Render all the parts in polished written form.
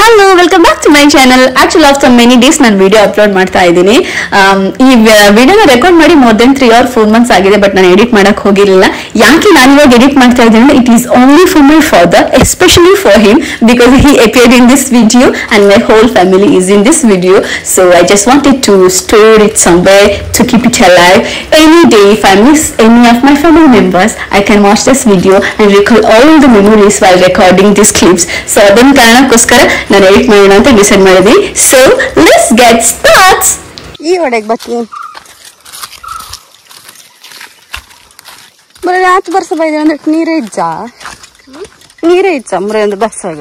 Hello, welcome back to my channel. Actually, after many days ನಾನು video upload ಮಾಡ್ತಾ ಇದ್ದೀನಿ. ಈ ವಿಡಿಯೋನ ರೆಕಾರ್ಡ್ ಮಾಡಿ more than 3 or 4 months ಆಗಿದೆ, ಬಟ್ ನಾನು ಎಡಿಟ್ ಮಾಡಕ್ ಹೋಗಿರಲಿಲ್ಲ. ಯಾಕೆ ನಾನು ಇವಾಗ ಎಡಿಟ್ ಮಾಡ್ತಾ ಇದ್ದೀನಿ? It is only for my father, especially for him, because he appeared in this video and my whole family is in this video. So I just wanted to store it somewhere to keep it alive. Any day, if I miss any of my family members, I can watch this video and recall all the memories while recording these clips. So ಅದನ್ನ ಕಾರಣಕ್ಕೋಸ್ಕರ ನಾನು edit ಮಾಡೋಣ ಅಂತ decide ಮಾಡಿದ್ವಿ. So let's get start. ಈ ಒಳಗೆ ಬರ್ತೀನಿ ಬರೀ ಆಚೆ ಬರ್ಸ ಬೈದೆ ಅಂದ್ರೆ ನೀರೇ ಇಚ್ಚ ಮರೆ ಅಂದ್ರೆ ಬಸ್ಸಾಗ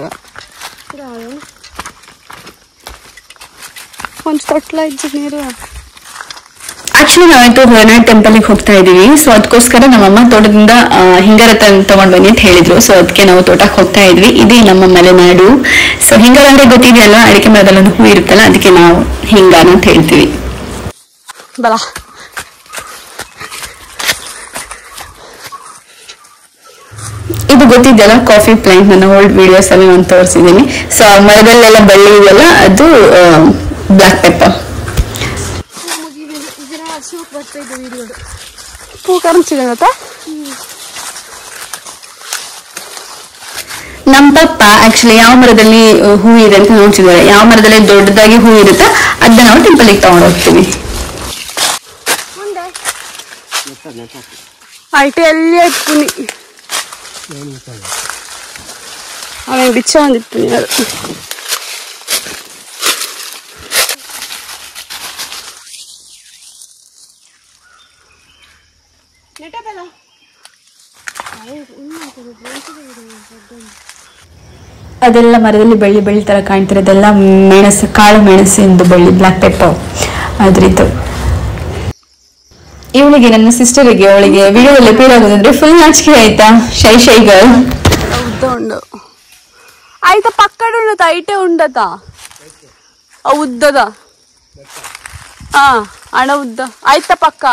ಒಂದು ತೊಟ್ಲ ಇಜ್ಜಿ ನೀರು. ಆಕ್ಚುಲಿ ನಾವೈತು ಹೊರನಾಡ್ ಟೆಂಪಲ್ಗೆ ಹೋಗ್ತಾ ಇದೀವಿ. ಸೊ ಅದಕ್ಕೋಸ್ಕರ ನಮ್ಮಮ್ಮ ತೋಟದಿಂದ ಹಿಂಗಾರ ತಗೊಂಡ್ ಬನ್ನಿ ಅಂತ ಹೇಳಿದ್ರು. ಸೊ ಅದಕ್ಕೆ ನಾವು ತೋಟಕ್ಕೆ ಹೋಗ್ತಾ ಇದ್ವಿ. ಇದೇ ನಮ್ಮ ಮಲೆನಾಡು. ಸೊ ಹಿಂಗಾರ ಅಂದ್ರೆ ಗೊತ್ತಿದೆಯಲ್ಲ, ಅಡಿಕೆ ಮರದಲ್ಲಿ ಒಂದು ಹೂ ಇರುತ್ತಲ್ಲ, ಅದಕ್ಕೆ ನಾವು ಹಿಂಗಾರ ಅಂತ ಹೇಳ್ತೀವಿ. ಬಲ ಇದು ಗೊತ್ತಿದೆಯಲ್ಲ, ಕಾಫಿ ಪ್ಲಾಂಟ್. ನನ್ನ ಓಲ್ಡ್ ವಿಡಿಯೋಸ್ ಅಲ್ಲಿ ನಾನು ತೋರಿಸಿದ್ದೀನಿ. ಸೊ ಆ ಮರದಲ್ಲೆಲ್ಲ ಬಳ್ಳಿ ಇದೆಯಲ್ಲ, ಅದು ಬ್ಲಾಕ್ ಪೆಪ್ಪರ್. ಪೂ ಕರಂಚಿದೆ ಗೊತ್ತಾ? ನಮ್ಮ ಪಪ್ಪ ಆಕ್ಚುಲಿ ಯಾವ ಮರದಲ್ಲಿ ಹೂ ಇದೆ ಅಂತ ನೋಡ್ತಿದ್ದಾರೆ. ಯಾವ ಮರದಲ್ಲಿ ದೊಡ್ಡದಾಗಿ ಹೂ ಇರುತ್ತೆ ಅದನ್ನ ನಾವು ಟೆಂಪಲ್ಗೆ ತಗೊಂಡು ಹೋಗ್ತೀವಿ. ಐಟೆ ಎಲ್ಲಿ ಇಟ್ತೀನಿ ಅವನಿಗೆ ಬಿಚ್ಚ ಒಂದಿರ್ತೀನಿ. ಅದು ಅದೆಲ್ಲ ಮರದಲ್ಲಿ ಬಳ್ಳಿ ಬಳ್ಳಿ ತರ ಕಾಣ್ತಿರೋದೆಲ್ಲ ಅದೆಲ್ಲ ಮೆಣಸು, ಕಾಳು ಮೆಣಸಿಂದು ಬಳ್ಳಿ, ಬ್ಲಾಕ್ ಪೆಪ್ಪರ್ ಅದ್ರಿತ್ತು. ಇವಳಿಗೆ, ನನ್ನ ಸಿಸ್ಟರಿಗೆ, ಅವಳಿಗೆ ವಿಡಿಯೋದಲ್ಲಿ ಅಪೀರ್ ಆಗೋದಂದ್ರೆ ಫುಲ್ ನಾಚಿಕೆ ಆಯ್ತಾ. ಶೈ ಶೈ ಗರ್ಲ್. ಉದ್ದ ಉಂಡು ಆಯ್ತಾ, ಪಕ್ಕಡ ಉಂಡತ ಐಟೆ ಉಂಡತ ಉದ್ದದ ಹಣ ಉದ್ದ ಆಯ್ತಾ ಪಕ್ಕ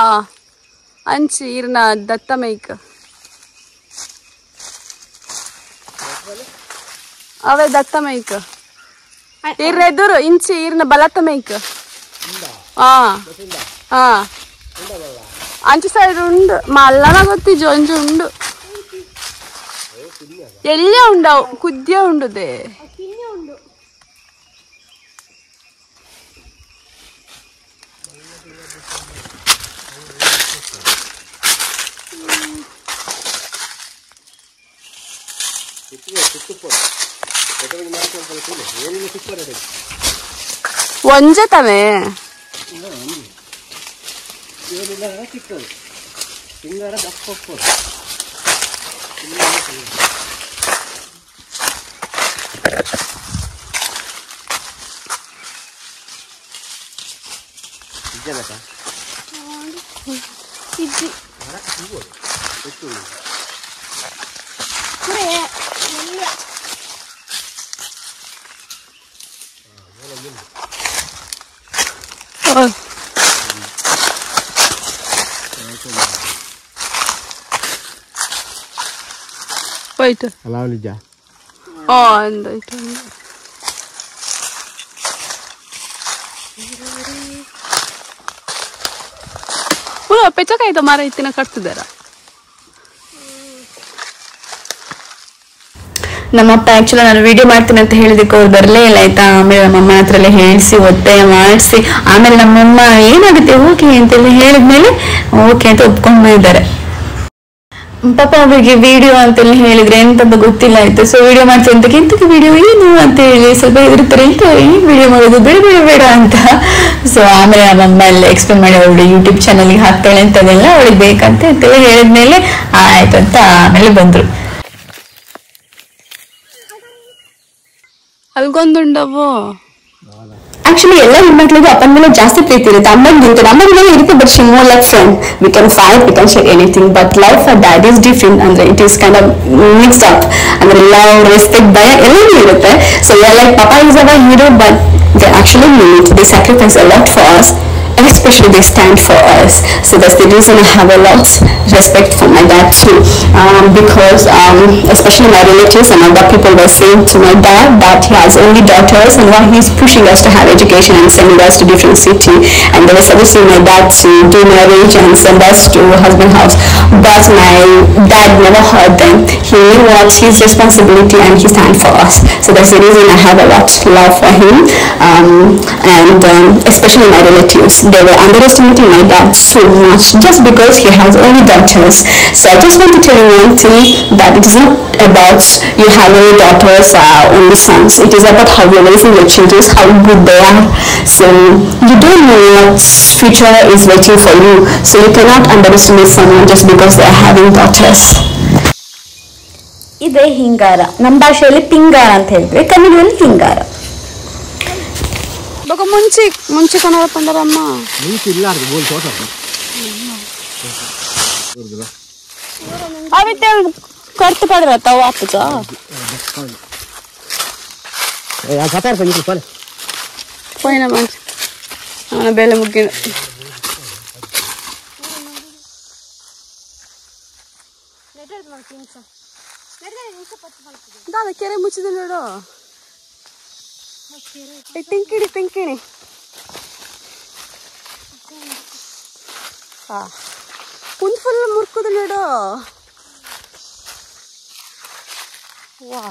ಅಂಚಿ ಇರ್ನ ದತ್ತ ಮೈಕ್ ಅವೇ ದತ್ತ ಮೈಕ್ ಇರ್ನ ಎದುರು ಇಂಚಿ ಇರ್ನ ಬಲತ್ತ ಮೈಕ್ ಅಂಚು ಸೈಡ್ ಉಂಡು ಮಲ್ಲನ ಗೊತ್ತಿಜು ಅಂಚು ಉಂಡು ಎಲ್ಲೇ ಉಂಡವು ಕುದ್ಯ ಉಂಡುದೆ ಒಂಜತವೇ ಹೋಯ್ತು ಅಂದಾಯ್ತು. ಪೆಚ್ಚಕಾಯ್ತು ಮರ ಇತ್ತಿನ ಕಟ್ತಿದಾರ. ನಮ್ಮಪ್ಪ ಆಕ್ಚುಲಿ ನಾನು ವಿಡಿಯೋ ಮಾಡ್ತೀನಿ ಅಂತ ಹೇಳಿದಕ್ಕೆ ಅವ್ರು ಬರಲೇ ಇಲ್ಲ ಆಯ್ತಾ. ಆಮೇಲೆ ನಮ್ಮಮ್ಮ ಹತ್ರ ಎಲ್ಲ ಹೇಳಿಸಿ ಒತ್ತಾಯ ಮಾಡಿಸಿ ಆಮೇಲೆ ನಮ್ಮಮ್ಮ ಏನಾಗುತ್ತೆ ಓಕೆ ಅಂತೆಲ್ಲ ಹೇಳಿದ್ಮೇಲೆ ಓಕೆ ಅಂತ ಒಪ್ಕೊಂಡ್ ಬಂದಿದ್ದಾರೆ. ಪಾಪ ಅವರಿಗೆ ವಿಡಿಯೋ ಅಂತೆಲ್ಲ ಹೇಳಿದ್ರೆ ಎಂತದ್ದು ಗೊತ್ತಿಲ್ಲ ಆಯ್ತು. ಸೊ ವಿಡಿಯೋ ಮಾಡ್ತೀನಿ ಅಂತ ಎಂತಕ್ಕೆ ವಿಡಿಯೋ ಏನು ಅಂತ ಹೇಳಿ ಸ್ವಲ್ಪ ಹೆದರ್ತಾರೆ. ಎಂತ ಏನ್ ವಿಡಿಯೋ ಮಾಡೋದು, ಬೇಡ ಬೇಡ ಬೇಡ ಅಂತ. ಸೊ ಆಮೇಲೆ ನಮ್ಮಮ್ಮ ಎಲ್ಲ ಎಕ್ಸ್ಪ್ಲೇನ್ ಮಾಡಿ ಅವಳು ಯೂಟ್ಯೂಬ್ ಚಾನಲ್ಗೆ ಹಾಕ್ತಾಳೆ ಅಂತದೆಲ್ಲ ಅವಳಿಗೆ ಬೇಕಂತ ಅಂತೆಲ್ಲ ಹೇಳಿದ್ಮೇಲೆ ಆಯ್ತು ಅಂತ ಆಮೇಲೆ ಬಂದ್ರು. ಅಲ್ಗೊಂದುಂಡವು ಆಕ್ಚುಲಿ ಎಲ್ಲ ಹೆಣ್ಮಕ್ಳಿಗೂ ಅಪ್ಪನ ಮೇಲೆ ಜಾಸ್ತಿ ಪ್ರೀತಿ ಇರುತ್ತೆ. ಅಮ್ಮನಿಗಿಂತ ನಮ್ಮನೇಲೆ ಇರುತ್ತೆ, but she more like friend. We can fight, we can share anything, but love for dad is different. ಅಂದ್ರೆ it is kind of mixed up. ಅಂದ್ರೆ ಲವ್, ರೆಸ್ಪೆಕ್ಟ್, ಭಯ ಎಲ್ಲವೂ ಇರುತ್ತೆ. So like papa is our hero, but they actually they sacrifice a lot for us. especially they stand for us. So that's the reason I have a lot respect for my dad too, because especially my relatives and other people were saying to my dad that he has only daughters and why he's pushing us to have education and sending us to different city, and they were suggesting my dad to do marriage and send us to husband house, but my dad never heard them. He knew what his responsibility and he stand for us. So that's the reason I have a lot of love for him, and especially my relatives. They were underestimating my dad so much just because he has only daughters. So I just want to tell you one thing, that it is not about you have only daughters or only sons. It is about how you're raising your children, how good they are. So you don't know what future is waiting for you. So you cannot underestimate someone just because they are having daughters. ಇದೆ ಹಿಂಗಾರ. ನಮ್ಮ ಭಾಷೆಯಲ್ಲಿ ಪಿಂಗಾರ ಅಂತ ಹೇಳ್ತೀವಿ, ಕನ್ನಡದಲ್ಲಿ ಹಿಂಗಾರ. ಬೊಕ ಮುಂಚೆ ಕನ್ನಡ ಪಂಡರಮ್ಮ ಅವಿತ್ತೆ ಕರ್ತು ಪಡ್ರ ತಾವು ಆಪುಜ పోయిన మంచి అవునా బేల ముగ్గిన దాదా ಕೆರೆ ಮುಚ್ಚಿದೆ ನೋಡು ಪಿಂಕಿಣಿ ಕುಂದ್ ಫುಲ್ ಮುರ್ಕುದು ನೋಡು ವಾ